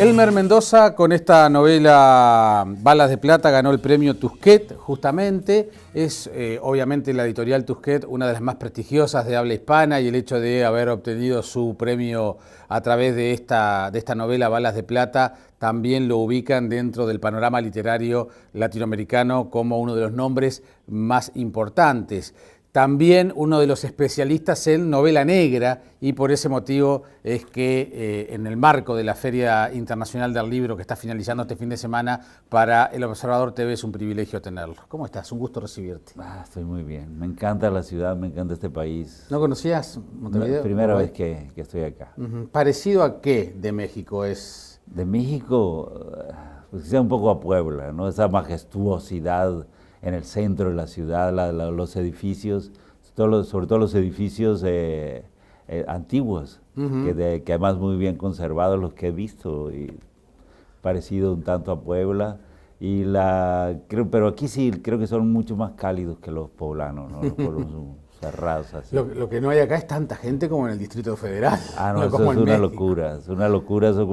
Elmer Mendoza, con esta novela Balas de Plata, ganó el premio Tusquet, justamente. Es obviamente la editorial Tusquet una de las más prestigiosas de habla hispana, y el hecho de haber obtenido su premio a través de esta novela Balas de Plata también lo ubican dentro del panorama literario latinoamericano como uno de los nombres más importantes. También uno de los especialistas en novela negra, y por ese motivo es que en el marco de la Feria Internacional del Libro que está finalizando este fin de semana, para El Observador TV es un privilegio tenerlo. ¿Cómo estás? Un gusto recibirte. Estoy muy bien. Me encanta la ciudad, me encanta este país. ¿No conocías Montevideo? Primera vez que estoy acá. ¿Parecido a qué de México es? De México, pues quizá un poco a Puebla, ¿no? Esa majestuosidad en el centro de la ciudad, los edificios, sobre todo los edificios antiguos, que además muy bien conservados, los que he visto, y parecido un tanto a Puebla. Pero aquí sí creo que son mucho más cálidos que los poblanos, ¿no? Los pueblos cerrados así. Lo que no hay acá es tanta gente como en el Distrito Federal. No, eso es una locura, es una locura. Eso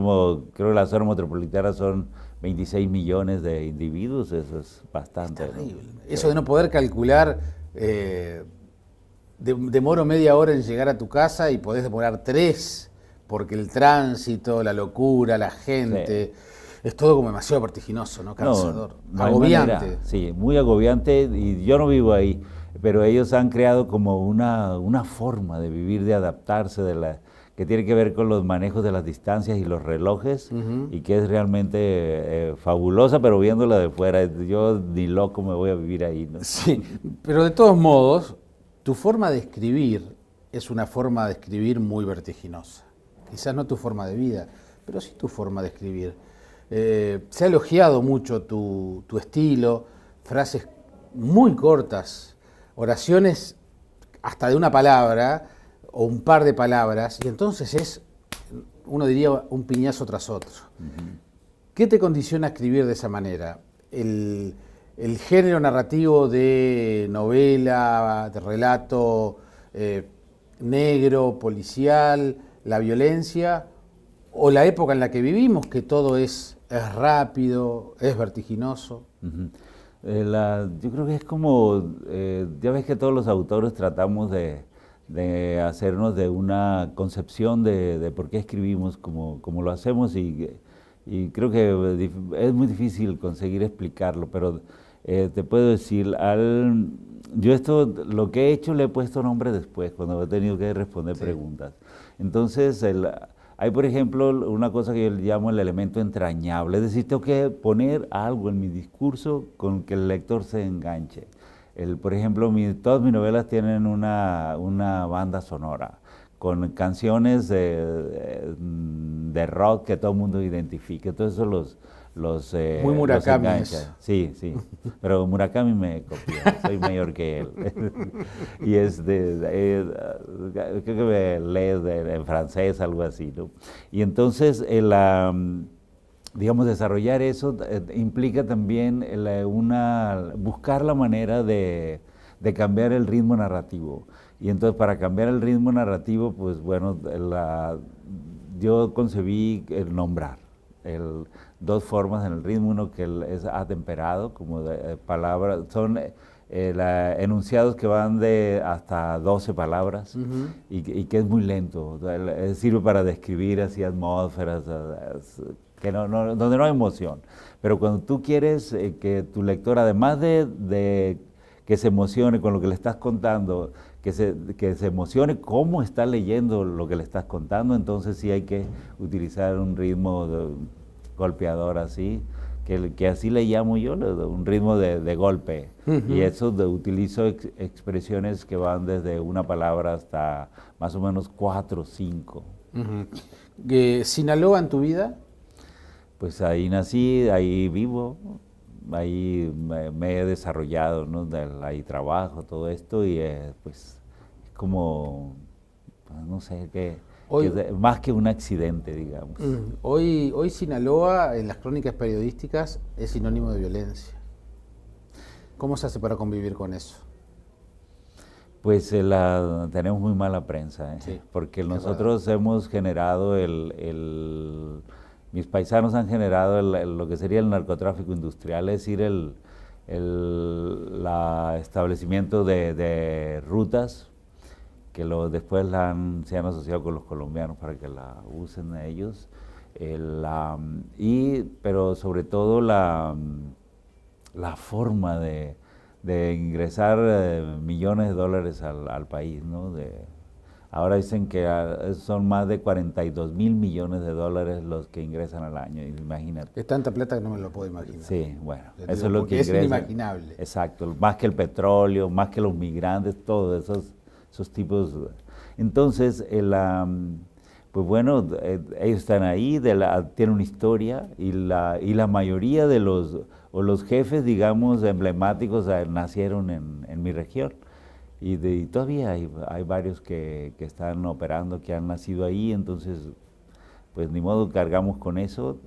creo que la zona metropolitana son 26 millones de individuos, eso es bastante. Es terrible, ¿no? Eso de no poder calcular, demoro media hora en llegar a tu casa y podés demorar 3, porque el tránsito, la locura, la gente, es todo como demasiado vertiginoso, ¿no? Cansador, agobiante. Sí, muy agobiante, y yo no vivo ahí, pero ellos han creado como una forma de vivir, de adaptarse, que tiene que ver con los manejos de las distancias y los relojes, y que es realmente fabulosa, pero viéndola de fuera, yo ni loco me voy a vivir ahí, ¿no? Sí, pero de todos modos, tu forma de escribir es una forma de escribir muy vertiginosa. Quizás no tu forma de vida, pero sí tu forma de escribir. Se ha elogiado mucho tu estilo, frases muy cortas, oraciones hasta de una palabra o un par de palabras, y entonces es, uno diría, un piñazo tras otro. ¿Qué te condiciona a escribir de esa manera? ¿El género narrativo de novela, de relato negro, policial, la violencia, o la época en la que vivimos, que todo es rápido, es vertiginoso? Yo creo que es como, ya ves que todos los autores tratamos de hacernos de una concepción de por qué escribimos como lo hacemos, y creo que es muy difícil conseguir explicarlo, pero te puedo decir, yo lo que he hecho le he puesto nombre después, cuando he tenido que responder preguntas. Entonces, hay, por ejemplo, una cosa que yo llamo el elemento entrañable, es decir, tengo que poner algo en mi discurso con que el lector se enganche. Por ejemplo, todas mis novelas tienen una banda sonora, con canciones de rock que todo el mundo identifica. Entonces eso muy Murakami. Sí, pero Murakami me copió, soy mayor que él. Y creo que me lee en francés, algo así, ¿no? Y entonces digamos, desarrollar eso implica también buscar la manera de cambiar el ritmo narrativo. Y entonces, para cambiar el ritmo narrativo, pues bueno, yo concebí el nombrar. Dos formas en el ritmo, uno que es atemperado, como de palabras, son enunciados que van de hasta 12 palabras, y que es muy lento, sirve para describir así atmósferas, donde no hay emoción. Pero cuando tú quieres que tu lector, además de que se emocione con lo que le estás contando, que se emocione cómo está leyendo lo que le estás contando, entonces sí hay que utilizar un ritmo golpeador así, que así le llamo yo, un ritmo de golpe. Y eso utilizo expresiones que van desde una palabra hasta más o menos 4 o 5. ¿Sinaloa en tu vida? Pues ahí nací, ahí vivo, ahí me he desarrollado, ¿no? Ahí trabajo, todo esto, y pues es como, no sé, más que un accidente, digamos. Hoy Sinaloa, en las crónicas periodísticas, es sinónimo de violencia. ¿Cómo se hace para convivir con eso? Pues tenemos muy mala prensa, Sí, porque nosotros hemos generado mis paisanos han generado lo que sería el narcotráfico industrial, es decir, el establecimiento de rutas que después se han asociado con los colombianos para que la usen ellos, pero sobre todo la forma de ingresar millones de dólares al país, ¿no? Ahora dicen que son más de 42.000 millones de dólares los que ingresan al año, imagínate. Es tanta plata que no me lo puedo imaginar. Sí, bueno, eso es lo que es ingresa. inimaginable. Exacto, más que el petróleo, más que los migrantes, todos esos tipos. Entonces, pues bueno, ellos están ahí, tienen una historia y la mayoría de los jefes, digamos, emblemáticos nacieron en mi región. Y todavía hay varios que están operando, que han nacido ahí, entonces, pues ni modo, cargamos con eso.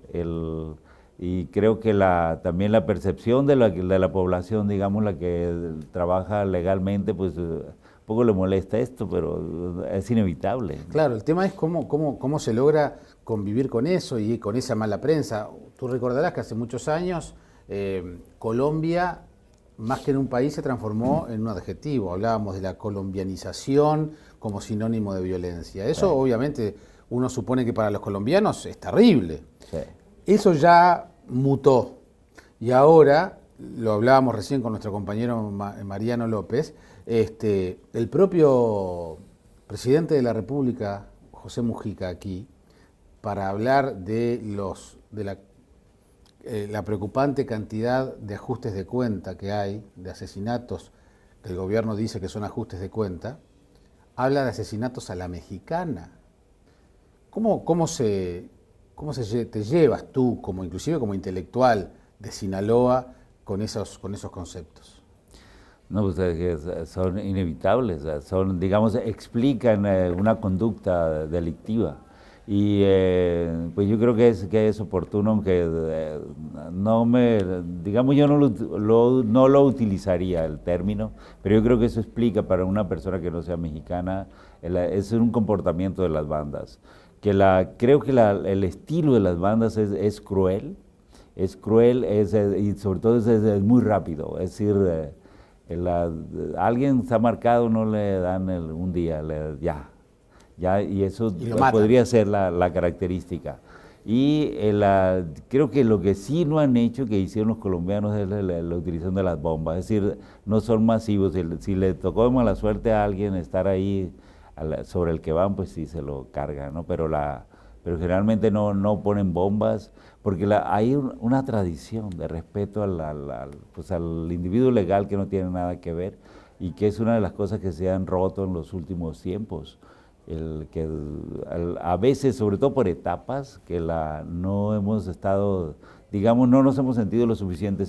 Y creo que también la percepción de la población, digamos, la que trabaja legalmente, pues poco le molesta esto, pero es inevitable. Claro, el tema es cómo se logra convivir con eso y con esa mala prensa. Tú recordarás que hace muchos años Colombia, más que en un país, se transformó en un adjetivo. Hablábamos de la colombianización como sinónimo de violencia. Eso obviamente uno supone que para los colombianos es terrible. Sí. Eso ya mutó y ahora, lo hablábamos recién con nuestro compañero Mariano López, el propio presidente de la República, José Mujica, aquí, para hablar de la preocupante cantidad de ajustes de cuenta que hay, de asesinatos que el gobierno dice que son ajustes de cuenta, habla de asesinatos a la mexicana. ¿Cómo te llevas tú, inclusive como intelectual de Sinaloa, con esos conceptos? No, pues son inevitables, digamos, explican una conducta delictiva. Y pues yo creo que es oportuno, aunque digamos, yo no lo utilizaría el término, pero yo creo que eso explica para una persona que no sea mexicana, es un comportamiento de las bandas. Creo que el estilo de las bandas es cruel, y sobre todo es muy rápido, es decir, alguien está marcado, no le dan un día, ya, y eso podría ser la característica. Y creo que lo que sí no han hecho, que hicieron los colombianos, es la utilización de las bombas, es decir, no son masivos. Si le tocó de mala suerte a alguien estar ahí sobre el que van, pues sí se lo cargan, ¿no? Pero generalmente no ponen bombas, porque hay una tradición de respeto pues al individuo legal que no tiene nada que ver, y que es una de las cosas que se han roto en los últimos tiempos. A veces, sobre todo por etapas, que no hemos estado, digamos, no nos hemos sentido lo suficiente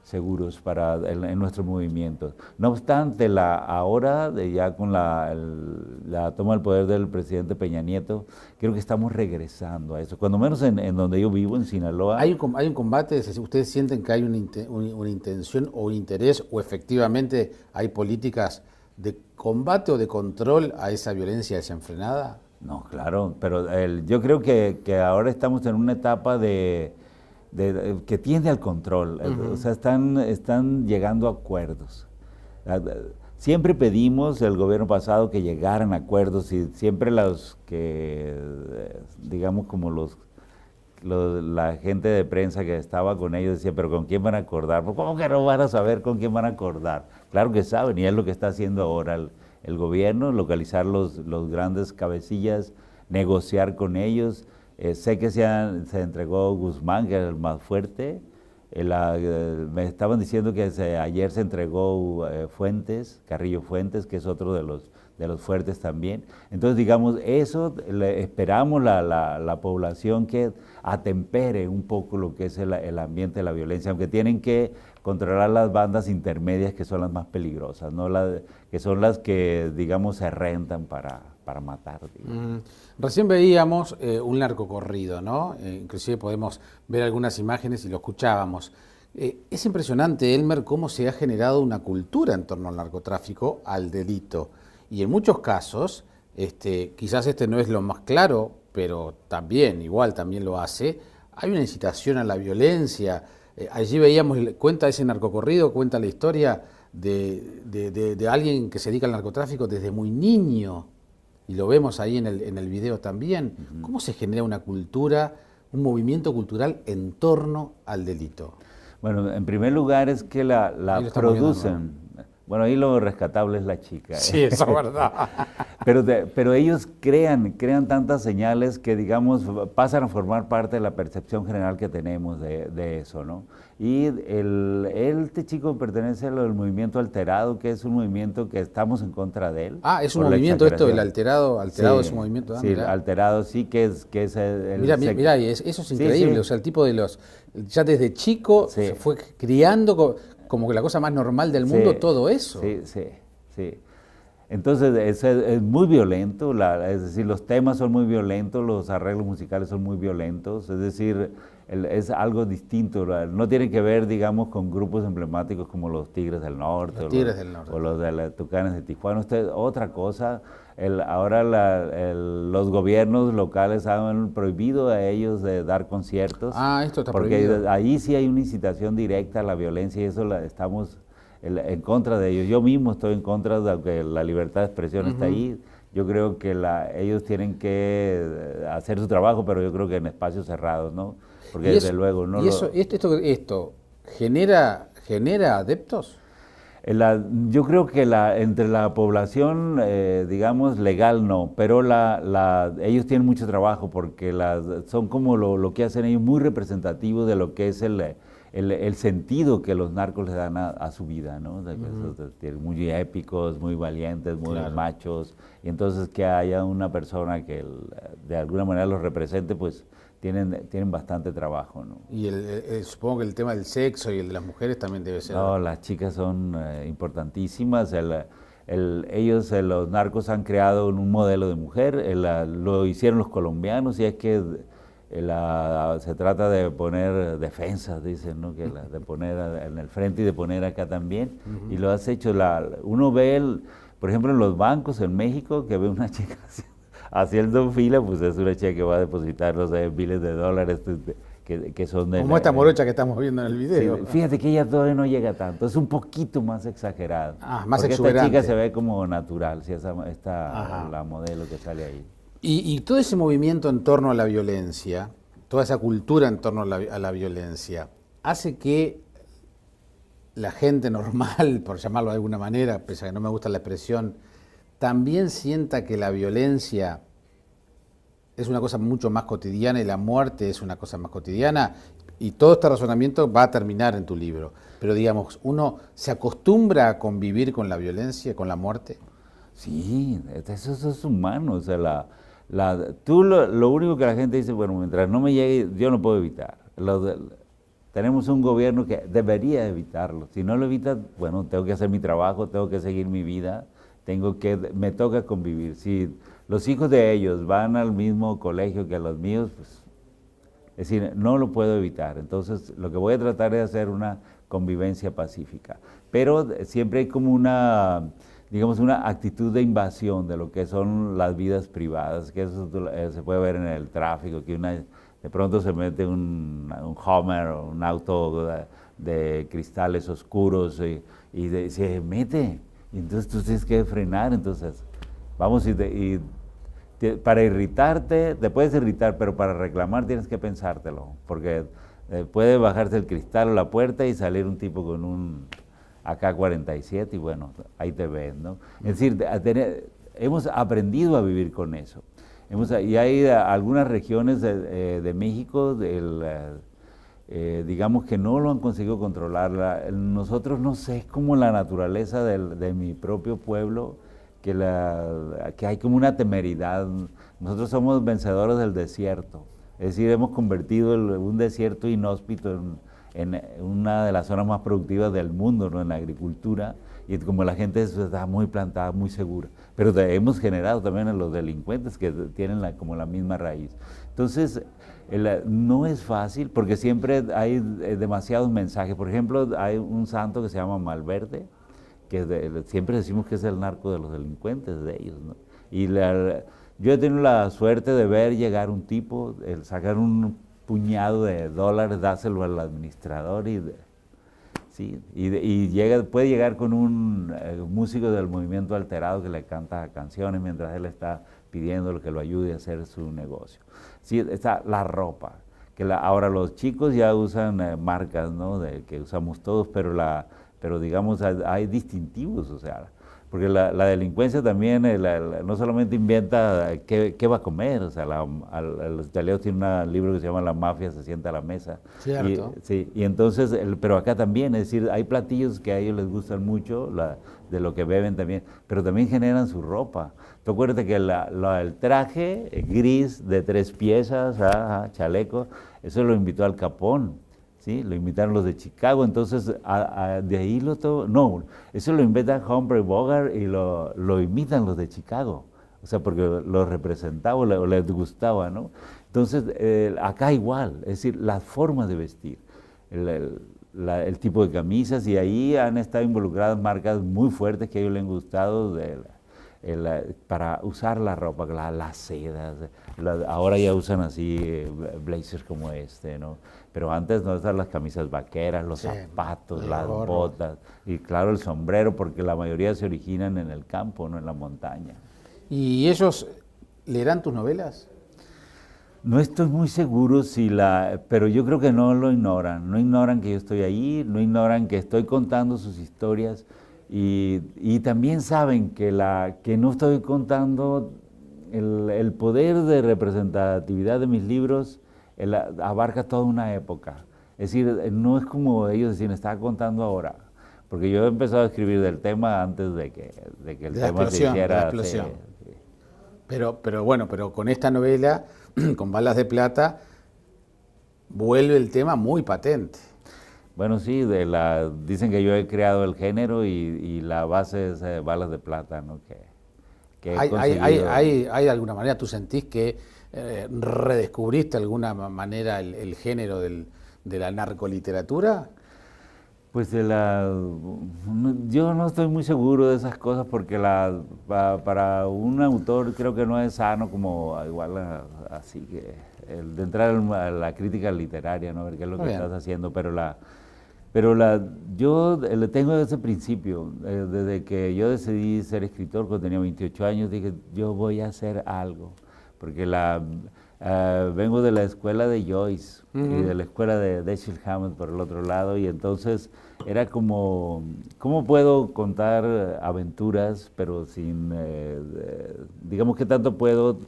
seguros en nuestros movimientos. No obstante, ahora, ya con la toma del poder del presidente Peña Nieto, creo que estamos regresando a eso, cuando menos en donde yo vivo, en Sinaloa. ¿Hay un combate? ¿Ustedes sienten que hay una intención o un interés, o efectivamente hay políticas de combate o de control a esa violencia desenfrenada? No, claro, pero yo creo que ahora estamos en una etapa que tiende al control. O sea, están llegando a acuerdos. Siempre pedimos el gobierno pasado que llegaran a acuerdos, y siempre los que, digamos, como la gente de prensa que estaba con ellos decía, pero ¿con quién van a acordar? ¿Cómo que no van a saber con quién van a acordar? Claro que saben, y es lo que está haciendo ahora el gobierno, localizar los grandes cabecillas, negociar con ellos. Sé que se entregó Guzmán, que era el más fuerte. Me estaban diciendo que ayer se entregó Carrillo Fuentes, que es otro de los fuertes también. Entonces, digamos, eso esperamos la población que atempere un poco lo que es el ambiente de la violencia, aunque tienen que controlar las bandas intermedias, que son las más peligrosas, ¿no? Que son las que, digamos, se rentan para matar. Recién veíamos un narcocorrido, ¿no? Inclusive podemos ver algunas imágenes y lo escuchábamos. Es impresionante, Elmer, cómo se ha generado una cultura en torno al narcotráfico, al delito. Y en muchos casos quizás este no es lo más claro, pero también, igual también lo hace. Hay una incitación a la violencia. Allí veíamos, cuenta ese narcocorrido, cuenta la historia de alguien que se dedica al narcotráfico desde muy niño, y lo vemos ahí en el video también. ¿Cómo se genera una cultura, un movimiento cultural en torno al delito? Bueno, en primer lugar es que la producen. Bueno, ahí lo rescatable es la chica. Sí, eso es verdad. Pero ellos crean tantas señales que, digamos, pasan a formar parte de la percepción general que tenemos de eso, ¿no? Y este chico pertenece al movimiento Alterado, que es un movimiento que estamos en contra de él. Ah, es un movimiento esto, el Alterado sí, es un movimiento. Sí, mirá. Alterado sí que es el... Mirá, eso es increíble, sí. O sea, el tipo ya desde chico se fue criando como que la cosa más normal del mundo, todo eso. Sí. Entonces es muy violento, es decir, los temas son muy violentos, los arreglos musicales son muy violentos, es decir, es algo distinto, no tiene que ver, digamos, con grupos emblemáticos como los Tigres del Norte, o los de los Tucanes de Tijuana. Otra cosa, ahora los gobiernos locales han prohibido a ellos de dar conciertos. Ah, esto está porque prohibido. Ahí sí hay una incitación directa a la violencia y eso estamos en contra de ellos. Yo mismo estoy en contra de que la libertad de expresión está ahí. Yo creo que ellos tienen que hacer su trabajo, pero yo creo que en espacios cerrados, ¿no? Porque desde luego no. ¿Y esto genera adeptos? Yo creo que entre la población, digamos, legal no, pero ellos tienen mucho trabajo porque son como lo que hacen ellos muy representativo de lo que es el sentido que los narcos le dan a su vida, ¿no? Muy épicos, muy valientes, muy machos, y entonces que haya una persona que de alguna manera los represente, pues tienen bastante trabajo, ¿no? Y supongo que el tema del sexo y el de las mujeres también debe ser... No, las chicas son importantísimas. Los narcos han creado un modelo de mujer, lo hicieron los colombianos, y es que se trata de poner defensas, dicen, ¿no? De poner en el frente y de poner acá también, y lo has hecho. Uno ve, por ejemplo, en los bancos en México, que ve una chica haciendo fila, pues es una chica que va a depositar, no sé, miles de dólares que son de... Como esta morocha que estamos viendo en el video. Sí, fíjate que ella todavía no llega tanto, es un poquito más exagerado. Más porque exuberante. Esta chica se ve como natural, si la modelo que sale ahí. Y todo ese movimiento en torno a la violencia, toda esa cultura en torno a la violencia, hace que la gente normal, por llamarlo de alguna manera, pese a que no me gusta la expresión, también sienta que la violencia es una cosa mucho más cotidiana y la muerte es una cosa más cotidiana, y todo este razonamiento va a terminar en tu libro. Pero digamos, ¿uno se acostumbra a convivir con la violencia, con la muerte? Sí, eso es humano. O sea, lo único que la gente dice, bueno, mientras no me llegue, yo no puedo evitar. Tenemos un gobierno que debería evitarlo. Si no lo evita, bueno, tengo que hacer mi trabajo, tengo que seguir mi vida. Me toca convivir. Si los hijos de ellos van al mismo colegio que los míos, pues, es decir, no lo puedo evitar. Entonces, lo que voy a tratar es hacer una convivencia pacífica. Pero siempre hay como digamos, una actitud de invasión de lo que son las vidas privadas, que eso se puede ver en el tráfico, que de pronto se mete un Hummer o un auto de cristales oscuros y se mete. Y entonces tú tienes que frenar, entonces vamos para irritarte, te puedes irritar, pero para reclamar tienes que pensártelo, porque puede bajarse el cristal o la puerta y salir un tipo con un AK-47 y bueno, ahí te ves, ¿no? Es decir, hemos aprendido a vivir con eso. Y hay algunas regiones de México, digamos que no lo han conseguido controlar. Nosotros, no sé, es como la naturaleza de mi propio pueblo, que hay como una temeridad. Nosotros somos vencedores del desierto, es decir, hemos convertido un desierto inhóspito en una de las zonas más productivas del mundo, ¿no? En la agricultura, y como la gente está muy plantada, muy segura. Pero hemos generado también a los delincuentes que tienen como la misma raíz. Entonces, no es fácil porque siempre hay demasiados mensajes. Por ejemplo, hay un santo que se llama Malverde, que siempre decimos que es el narco de los delincuentes, de ellos, ¿no? Yo he tenido la suerte de ver llegar un tipo, el sacar un puñado de dólares, dárselo al administrador sí, puede llegar con un músico del movimiento alterado que le canta canciones mientras él está pidiéndole que lo ayude a hacer su negocio. Sí, está la ropa, ahora los chicos ya usan marcas, ¿no? Que usamos todos, pero digamos hay distintivos, o sea, porque la delincuencia también no solamente inventa qué va a comer, o sea, los italianos tienen un libro que se llama La mafia se sienta a la mesa. Cierto. Sí, y entonces, pero acá también, es decir, hay platillos que a ellos les gustan mucho, de lo que beben también, pero también generan su ropa. Tú acuérdate que el traje gris de 3 piezas, chaleco, eso lo invitó Al Capone. ¿Sí? Lo invitaron los de Chicago, entonces de ahí no, eso lo inventa Humphrey Bogart y lo imitan los de Chicago, o sea, porque lo representaba o les gustaba, ¿no? Entonces, acá igual, es decir, las formas de vestir, el tipo de camisas, y ahí han estado involucradas marcas muy fuertes que a ellos les han gustado para usar la ropa, las sedas, ahora ya usan así blazers como este, ¿no? Pero antes no estaban las camisas vaqueras, los zapatos, las botas, y claro el sombrero, porque la mayoría se originan en el campo, no en la montaña. ¿Y ellos leerán tus novelas? No estoy muy seguro pero yo creo que no lo ignoran, no ignoran que yo estoy ahí, no ignoran que estoy contando sus historias, y también saben que no estoy contando el poder de representatividad de mis libros. Abarca toda una época. Es decir, no es como ellos decían, estaba contando ahora, porque yo he empezado a escribir del tema antes de que el tema se hiciera. De la explosión. Sí. Pero con esta novela, con Balas de Plata, vuelve el tema muy patente. Bueno, sí, dicen que yo he creado el género y la base es Balas de Plata, ¿no? ¿Hay de alguna manera, tú sentís que redescubriste de alguna manera el género de la narcoliteratura? Pues yo no estoy muy seguro de esas cosas porque para un autor creo que no es sano como igual así que de entrar a la crítica literaria, ¿no? Ver qué es lo que estás haciendo, yo le tengo desde el principio, desde que yo decidí ser escritor cuando tenía 28 años, dije yo voy a hacer algo, porque vengo de la escuela de Joyce y de la escuela de Dashiell Hammett por el otro lado, y entonces era como, ¿cómo puedo contar aventuras, pero sin, digamos que tanto puedo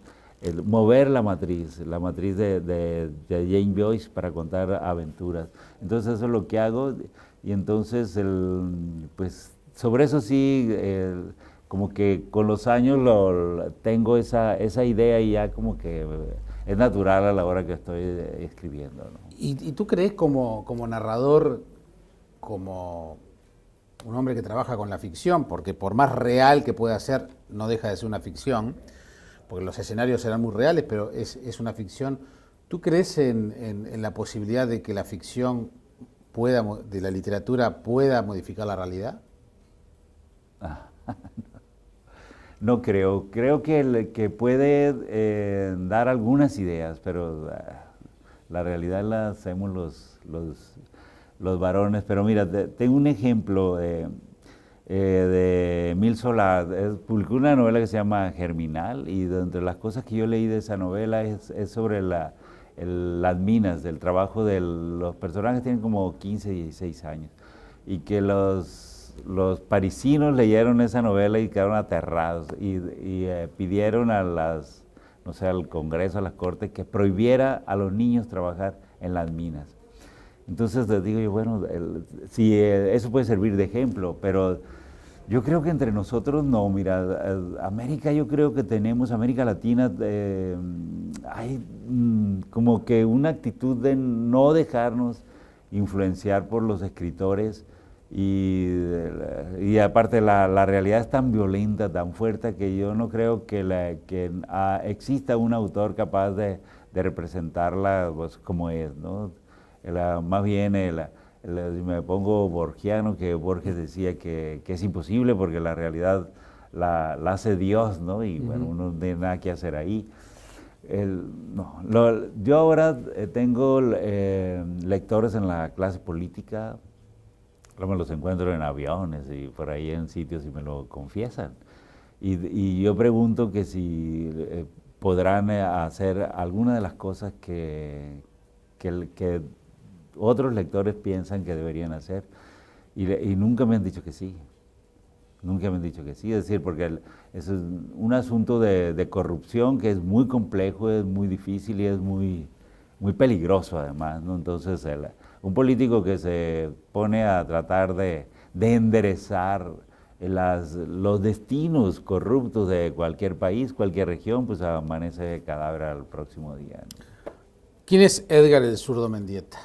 mover la matriz de James Joyce para contar aventuras? Entonces eso es lo que hago, y entonces, pues sobre eso sí, como que con los años tengo esa idea y ya como que es natural a la hora que estoy escribiendo, ¿no? ¿Y tú crees como narrador, como un hombre que trabaja con la ficción, porque por más real que pueda ser, no deja de ser una ficción, porque los escenarios serán muy reales, pero es una ficción, ¿tú crees en la posibilidad de que la ficción de la literatura pueda modificar la realidad? No creo que puede dar algunas ideas, pero la realidad la hacemos los varones. Pero mira, tengo un ejemplo de Émile Zola. Publicó una novela que se llama Germinal, y entre las cosas que yo leí de esa novela es sobre las minas, del trabajo de los personajes. Tienen como 15, 16 años, y que los parisinos leyeron esa novela y quedaron aterrados y pidieron no sé, al Congreso, a las Cortes, que prohibiera a los niños trabajar en las minas. Entonces les digo yo, bueno, sí, eso puede servir de ejemplo, pero yo creo que entre nosotros no. Mira, América, yo creo que América Latina, hay como que una actitud de no dejarnos influenciar por los escritores. Y aparte la realidad es tan violenta, tan fuerte, que yo no creo que exista un autor capaz de representarla pues, como es, ¿no? Más bien, si me pongo borgiano, que Borges decía que es imposible porque la realidad la hace Dios, ¿no? Y bueno, uno no tiene nada que hacer ahí. Yo ahora tengo lectores en la clase política, me los encuentro en aviones y por ahí en sitios y me lo confiesan. Y yo pregunto que si podrán hacer alguna de las cosas que otros lectores piensan que deberían hacer. Y nunca me han dicho que sí. Nunca me han dicho que sí. Es decir, porque es un asunto de corrupción que es muy complejo, es muy difícil y es muy peligroso además, ¿no? Entonces, un político que se pone a tratar de enderezar los destinos corruptos de cualquier país, cualquier región, pues amanece cadáver al próximo día, ¿no? ¿Quién es Edgar el Zurdo Mendieta?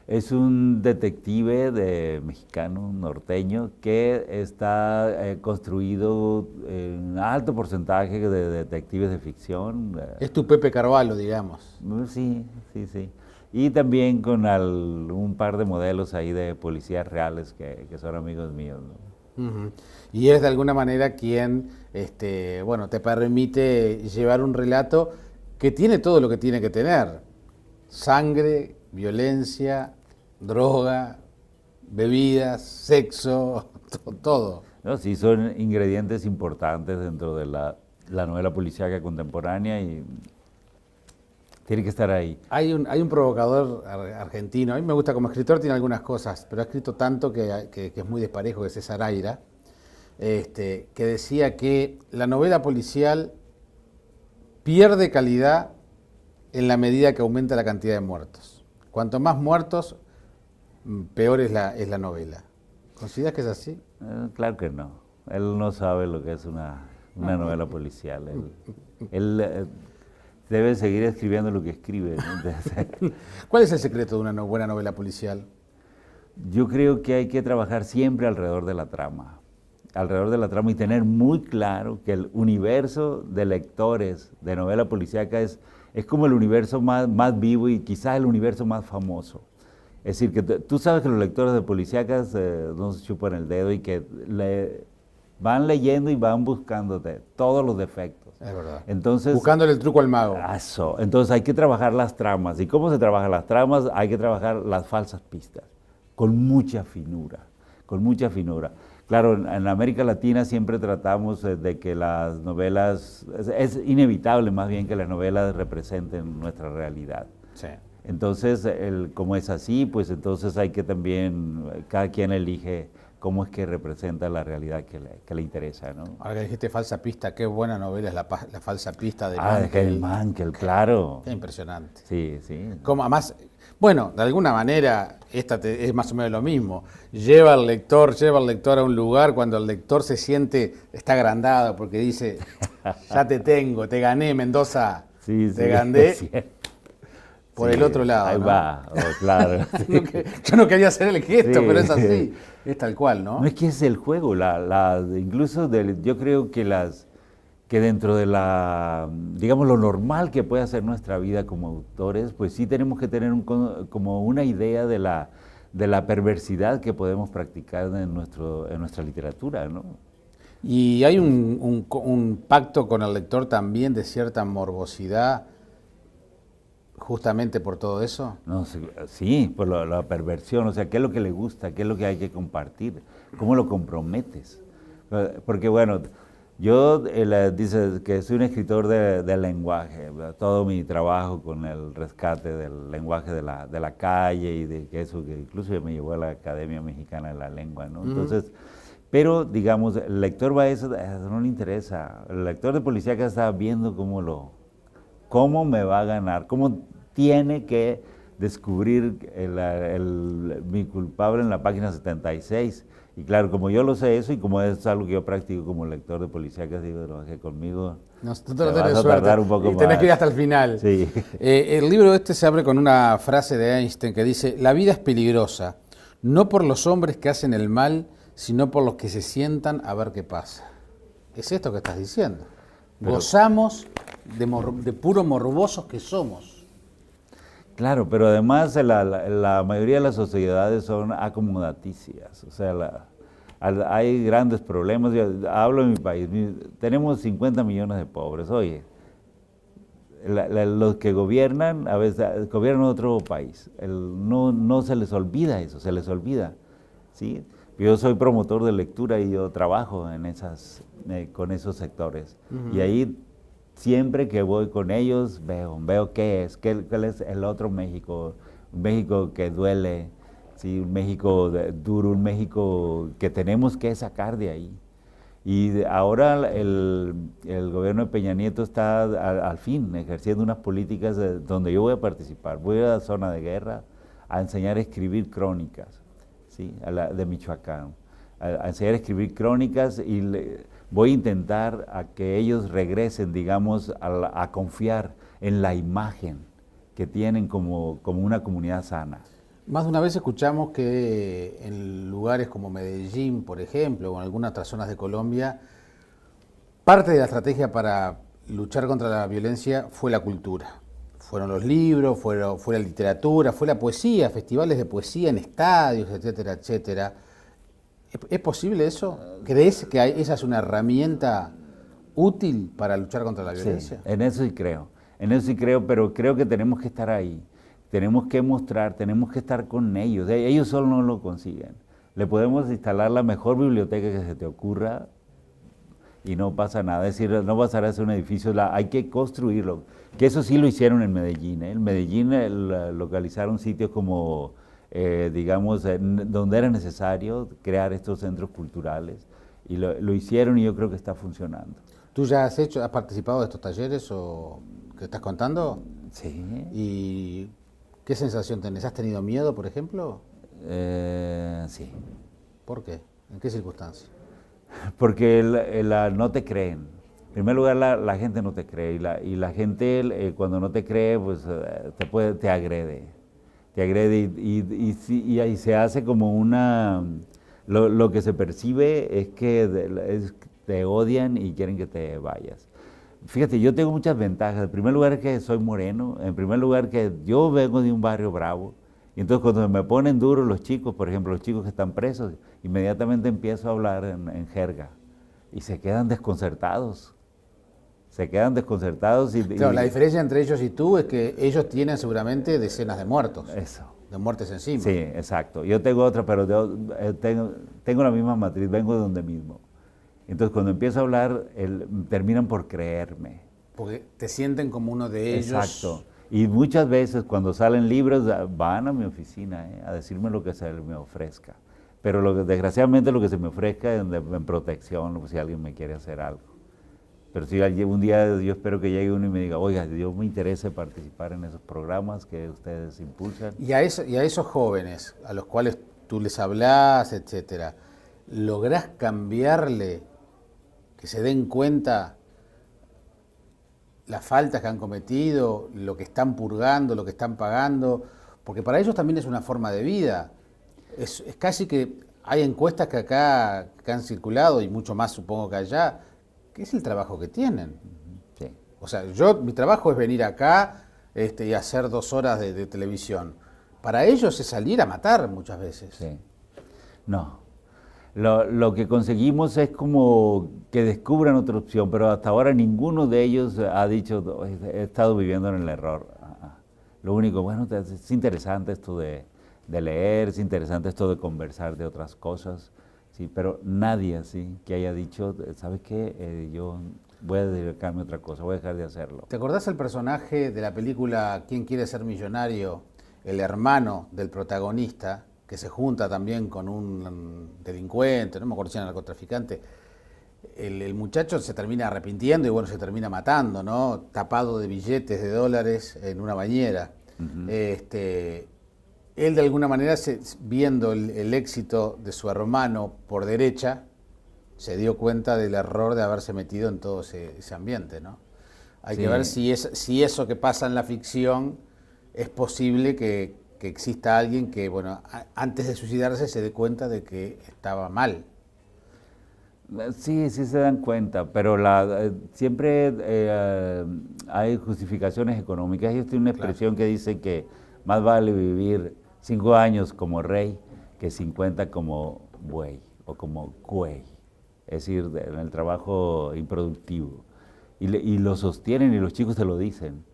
Es un detective mexicano, norteño, que está construido en alto porcentaje de detectives de ficción. Es tu Pepe Carvalho, digamos. Sí. Y también con un par de modelos ahí de policías reales que son amigos míos, ¿no? Y es de alguna manera quien te permite llevar un relato que tiene todo lo que tiene que tener: sangre, violencia, droga, bebidas, sexo, todo. No, sí, son ingredientes importantes dentro de la novela policíaca contemporánea y tiene que estar ahí. Hay un provocador argentino, a mí me gusta como escritor, tiene algunas cosas, pero ha escrito tanto que es muy desparejo, que es César Aira, que decía que la novela policial pierde calidad en la medida que aumenta la cantidad de muertos. Cuanto más muertos, peor es la novela. ¿Consideras que es así? Claro que no. Él no sabe lo que es una novela policial. Él debe seguir escribiendo lo que escribe, ¿no? ¿Cuál es el secreto de una buena novela policial? Yo creo que hay que trabajar siempre alrededor de la trama y tener muy claro que el universo de lectores de novela policíaca es como el universo más vivo y quizás el universo más famoso. Es decir, que tú sabes que los lectores de policíacas no se chupan el dedo y que van leyendo y van buscándote todos los defectos. Es verdad. Entonces, buscándole el truco al mago. Eso. Entonces hay que trabajar las tramas. ¿Y cómo se trabajan las tramas? Hay que trabajar las falsas pistas, con mucha finura. Claro, en América Latina siempre tratamos de que las novelas, es inevitable más bien que las novelas representen nuestra realidad. Sí. Entonces, como es así, pues entonces hay que también, cada quien elige cómo es que representa la realidad que le interesa, ¿no? Ahora que dijiste falsa pista, qué buena novela es la falsa pista de Mankel. De Mankel, claro. Qué impresionante. Sí. Como además, bueno, de alguna manera, es más o menos lo mismo. Lleva al lector a un lugar cuando el lector se siente, está agrandado, porque dice, ya te tengo, te gané, Mendoza, te gané. Por el otro lado. Ahí ¿no? va, claro. Yo no quería hacer el gesto, pero es así. Es tal cual, ¿no? No es que es el juego, incluso yo creo que dentro de digamos, lo normal que puede ser nuestra vida como autores, pues sí tenemos que tener como una idea de la perversidad que podemos practicar en nuestra literatura, ¿no? Y hay un pacto con el lector también de cierta morbosidad, justamente por todo eso. No, sí, por la perversión, o sea, ¿qué es lo que le gusta? ¿Qué es lo que hay que compartir? ¿Cómo lo comprometes? Porque bueno, yo dice que soy un escritor de lenguaje, todo mi trabajo con el rescate del lenguaje de la calle y de que eso que incluso me llevó a la Academia Mexicana de la Lengua, ¿no? Entonces, pero digamos, el lector va a eso no le interesa. El lector de policíaca está viendo cómo me va a ganar, cómo tiene que descubrir mi culpable en la página 76. Y claro, como yo lo sé eso y como es algo que yo practico como lector de policíacas, digo, que conmigo tú te vas a tardar un poco más. Tenés que ir hasta el final. Sí. El libro se abre con una frase de Einstein que dice: la vida es peligrosa, no por los hombres que hacen el mal, sino por los que se sientan a ver qué pasa. Es esto que estás diciendo. Gozamos de puro morbosos que somos. Claro, pero además la mayoría de las sociedades son acomodaticias, o sea, Hay grandes problemas. Yo hablo de mi país. Tenemos 50 millones de pobres. Oye, los que gobiernan, a veces gobiernan otro país. No se les olvida eso, se les olvida. ¿Sí? Yo soy promotor de lectura y yo trabajo con esos sectores. Y ahí, siempre que voy con ellos, veo cuál es el otro México, un México que duele, ¿sí? Un México duro, un México que tenemos que sacar de ahí. Y ahora el gobierno de Peña Nieto está al fin ejerciendo unas políticas donde yo voy a participar. Voy a la zona de guerra a enseñar a escribir crónicas, ¿sí? De Michoacán, a enseñar a escribir crónicas y voy a intentar a que ellos regresen, digamos, a confiar en la imagen que tienen como una comunidad sana. Más de una vez escuchamos que en lugares como Medellín, por ejemplo, o en algunas otras zonas de Colombia, parte de la estrategia para luchar contra la violencia fue la cultura. Fueron los libros, fue la literatura, fue la poesía, festivales de poesía en estadios, etcétera, etcétera. ¿Es posible eso? ¿Crees que esa es una herramienta útil para luchar contra la violencia? Sí, en eso sí creo, pero creo que tenemos que estar ahí. Tenemos que mostrar, tenemos que estar con ellos. Ellos solo no lo consiguen. Le podemos instalar la mejor biblioteca que se te ocurra y no pasa nada. Es decir, no pasará a ser un edificio, hay que construirlo. Que eso sí lo hicieron en Medellín. En Medellín localizaron sitios como, digamos, donde era necesario crear estos centros culturales. Y lo hicieron y yo creo que está funcionando. ¿Tú ya has participado de estos talleres o que estás contando? Sí. ¿Y qué sensación tenés? ¿Has tenido miedo, por ejemplo? Sí. ¿Por qué? ¿En qué circunstancias? Porque no te creen. En primer lugar, la gente no te cree y la gente cuando no te cree, pues te agrede. Te agrede y ahí se hace como lo que se percibe es que te odian y quieren que te vayas. Fíjate, yo tengo muchas ventajas. En primer lugar que soy moreno, en primer lugar que yo vengo de un barrio bravo, y entonces cuando me ponen duros los chicos, por ejemplo, los chicos que están presos, inmediatamente empiezo a hablar en jerga, y se quedan desconcertados. Claro, la diferencia entre ellos y tú es que ellos tienen seguramente decenas de muertos. Eso. De muertes encima. Sí, exacto. Yo tengo otra, pero tengo la misma matriz, vengo de donde mismo. Entonces, cuando empiezo a hablar, terminan por creerme. Porque te sienten como uno de ellos. Exacto. Y muchas veces, cuando salen libros, van a mi oficina a decirme lo que se me ofrezca. Pero desgraciadamente lo que se me ofrezca es en protección, si alguien me quiere hacer algo. Pero si un día yo espero que llegue uno y me diga, oiga, yo me interesa participar en esos programas que ustedes impulsan. Y a esos jóvenes a los cuales tú les hablas, etcétera, ¿lográs cambiarle que se den cuenta las faltas que han cometido, lo que están purgando, lo que están pagando? Porque para ellos también es una forma de vida. Es casi que hay encuestas que acá que han circulado, y mucho más supongo que allá, que es el trabajo que tienen. Sí. O sea, mi trabajo es venir acá y hacer 2 horas de televisión. Para ellos es salir a matar muchas veces. Sí. No. Lo que conseguimos es como que descubran otra opción, pero hasta ahora ninguno de ellos ha dicho, he estado viviendo en el error. Lo único, bueno, es interesante esto de leer, es interesante esto de conversar de otras cosas, sí, pero nadie así que haya dicho, ¿sabes qué? Yo voy a dedicarme a otra cosa, voy a dejar de hacerlo. ¿Te acordás el personaje de la película ¿Quién quiere ser millonario? El hermano del protagonista, que se junta también con un delincuente, no me acuerdo si era narcotraficante. El muchacho se termina arrepintiendo y bueno, se termina matando, ¿no? Tapado de billetes de dólares en una bañera. Uh-huh. Él de alguna manera, viendo el éxito de su hermano por derecha, se dio cuenta del error de haberse metido en todo ese ambiente, ¿no? Hay que ver si eso que pasa en la ficción es posible que exista alguien que, bueno, antes de suicidarse se dé cuenta de que estaba mal. Sí se dan cuenta, pero siempre hay justificaciones económicas. Yo tengo una expresión que dice que más vale vivir 5 años como rey que 50 como buey. o como cuey, es decir, en el trabajo improductivo. Y lo sostienen y los chicos te lo dicen.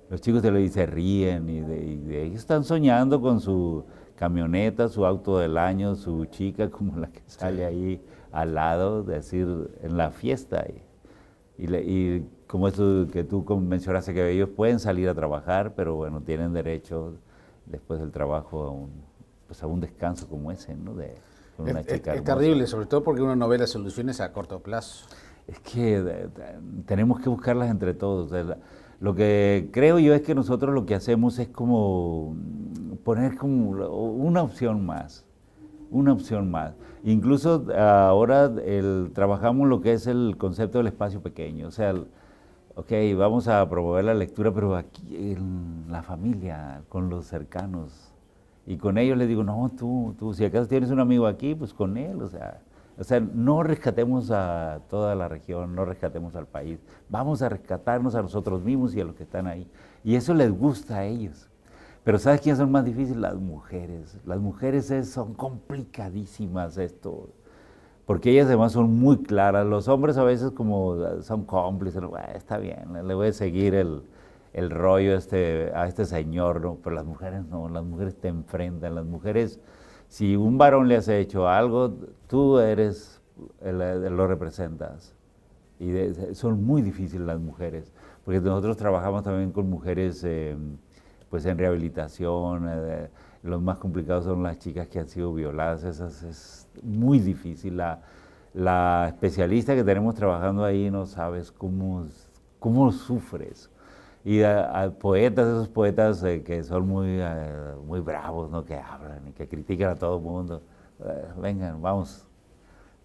Los chicos te lo dicen, ríen y ellos están soñando con su camioneta, su auto del año, su chica como la que sale ahí al lado, es decir, en la fiesta. Y como esto que tú mencionaste, que ellos pueden salir a trabajar, pero bueno, tienen derecho después del trabajo a un descanso como ese, ¿no? Con una chica es terrible, sobre todo porque uno no ve las soluciones a corto plazo. Es que tenemos que buscarlas entre todos. Lo que creo yo es que nosotros lo que hacemos es como poner como una opción más. Una opción más. Incluso ahora trabajamos lo que es el concepto del espacio pequeño. O sea, ok, vamos a promover la lectura, pero aquí en la familia, con los cercanos. Y con ellos les digo, no, tú, si acaso tienes un amigo aquí, pues con él, o sea, no rescatemos a toda la región, no rescatemos al país, vamos a rescatarnos a nosotros mismos y a los que están ahí. Y eso les gusta a ellos. Pero ¿sabes quiénes son más difíciles? Las mujeres. Las mujeres son complicadísimas esto, porque ellas además son muy claras. Los hombres a veces como son cómplices, está bien, le voy a seguir el rollo a este señor, ¿no? Pero las mujeres no, las mujeres te enfrentan, las mujeres, si un varón le has hecho algo, tú lo representas. Y son muy difíciles las mujeres, porque nosotros trabajamos también con mujeres pues en rehabilitación, los más complicados son las chicas que han sido violadas, esas es muy difícil. La especialista que tenemos trabajando ahí no sabes cómo sufres. Y a poetas, esos poetas que son muy bravos, ¿no? Que hablan y que critican a todo el mundo. Vengan, vamos,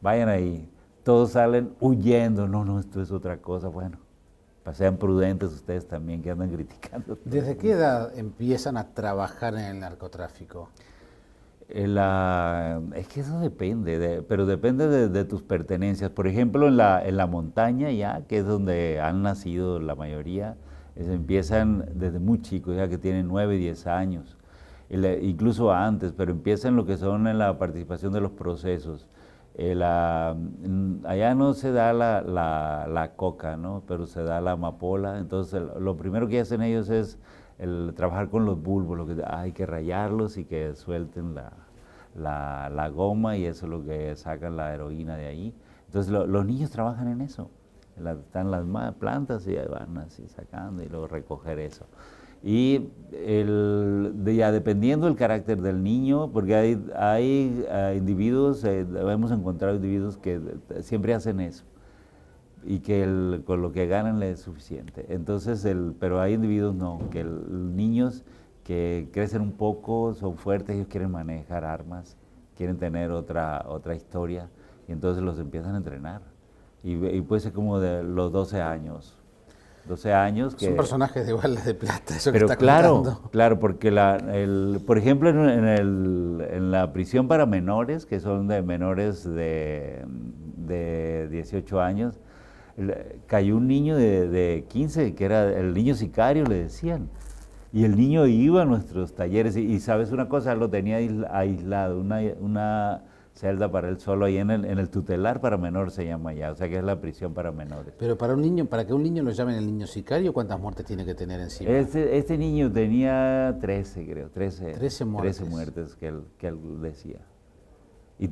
vayan ahí. Todos salen huyendo. No, esto es otra cosa. Bueno, sean prudentes ustedes también que andan criticando. ¿Desde qué edad empiezan a trabajar en el narcotráfico? Es que eso depende, pero depende de tus pertenencias. Por ejemplo, en la montaña ya, que es donde han nacido la mayoría, empiezan desde muy chicos, ya que tienen 9, 10 años, incluso antes, pero empiezan lo que son en la participación de los procesos. Allá no se da la coca, ¿no? Pero se da la amapola. Entonces lo primero que hacen ellos es trabajar con los bulbos, lo que hay que rayarlos y que suelten la goma, y eso es lo que sacan la heroína de ahí. Entonces los niños trabajan en eso. Están las plantas y van así sacando y luego recoger eso. Y ya dependiendo del carácter del niño, porque hay individuos, hemos encontrado individuos que siempre hacen eso y que con lo que ganan les es suficiente. Entonces, pero hay individuos no, niños que crecen un poco, son fuertes, ellos quieren manejar armas, quieren tener otra historia, y entonces los empiezan a entrenar. Y puede ser como de los 12 años. 12 años que... Son personajes de balas de plata, eso pero que está claro, contando. claro, porque por ejemplo en la prisión para menores, que son de menores de 18 años, cayó un niño de 15, que era el niño sicario, le decían. Y el niño iba a nuestros talleres y sabes una cosa, lo tenía aislado, una celda para él solo, ahí en el tutelar para menores se llama ya, o sea que es la prisión para menores. Pero para que un niño lo llamen el niño sicario, ¿cuántas muertes tiene que tener encima? Este niño tenía 13, creo, 13 muertes que él decía. Y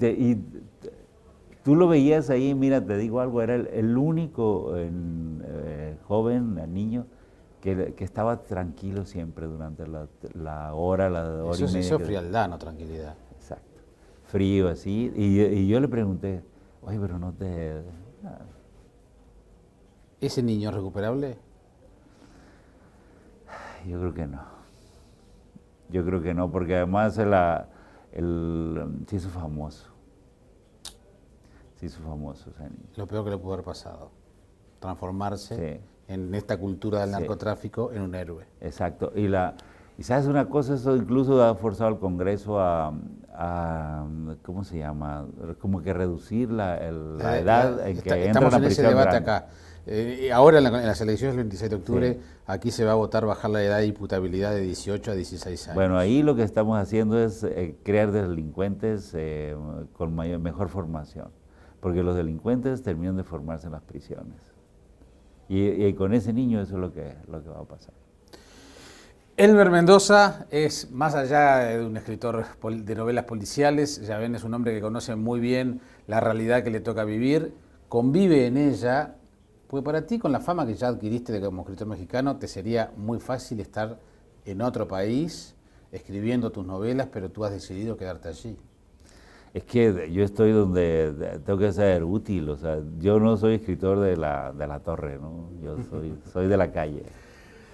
tú lo veías ahí, mira, te digo algo, era el único joven, niño, que estaba tranquilo siempre durante la hora y media. Eso es frialdad, no tranquilidad. Exacto. Frío así, y yo le pregunté, oye, pero no te... ¿Ese niño es recuperable? Yo creo que no. Yo creo que no, porque además se hizo famoso. Se hizo famoso ese niño. Lo peor que le pudo haber pasado. Transformarse Sí. en esta cultura del Sí. narcotráfico en un héroe. Exacto. Y sabes una cosa, eso incluso ha forzado al Congreso a ¿cómo se llama? Como que reducir la edad en que entra Estamos a en la ese prisión debate grande. acá. Ahora en las elecciones del 26 de octubre, aquí se va a votar bajar la edad de imputabilidad de 18 a 16 años. Bueno, ahí lo que estamos haciendo es crear delincuentes con mejor formación, porque los delincuentes terminan de formarse en las prisiones. Y con ese niño eso es lo que va a pasar. Elmer Mendoza es, más allá de un escritor de novelas policiales, ya ven, es un hombre que conoce muy bien la realidad que le toca vivir, convive en ella, porque para ti, con la fama que ya adquiriste como escritor mexicano, te sería muy fácil estar en otro país escribiendo tus novelas, pero tú has decidido quedarte allí. Es que yo estoy donde tengo que ser útil, o sea, yo no soy escritor de la torre, ¿no? Yo soy de la calle.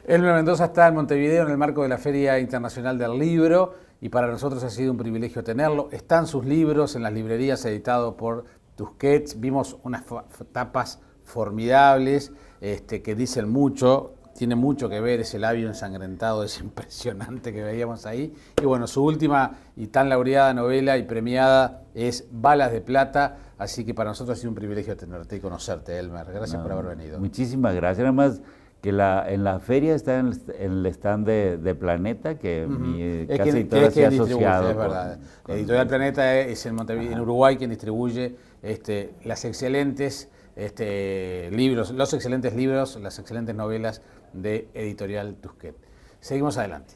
Elmer Mendoza está en Montevideo en el marco de la Feria Internacional del Libro y para nosotros ha sido un privilegio tenerlo. Están sus libros en las librerías editados por Tusquets. Vimos unas tapas formidables que dicen mucho. Tiene mucho que ver ese labio ensangrentado, es impresionante que veíamos ahí. Y bueno, su última y tan laureada novela y premiada es Balas de Plata, así que para nosotros ha sido un privilegio tenerte y conocerte, Elmer. Gracias por haber venido. Muchísimas gracias. Además, que en la feria está en el stand de Planeta, que mi casa editorial se ha asociado. Es verdad. Editorial Planeta es en Montevideo, en Uruguay, quien distribuye las excelentes libros, los excelentes libros, las excelentes novelas de Editorial Tusquets. Seguimos adelante.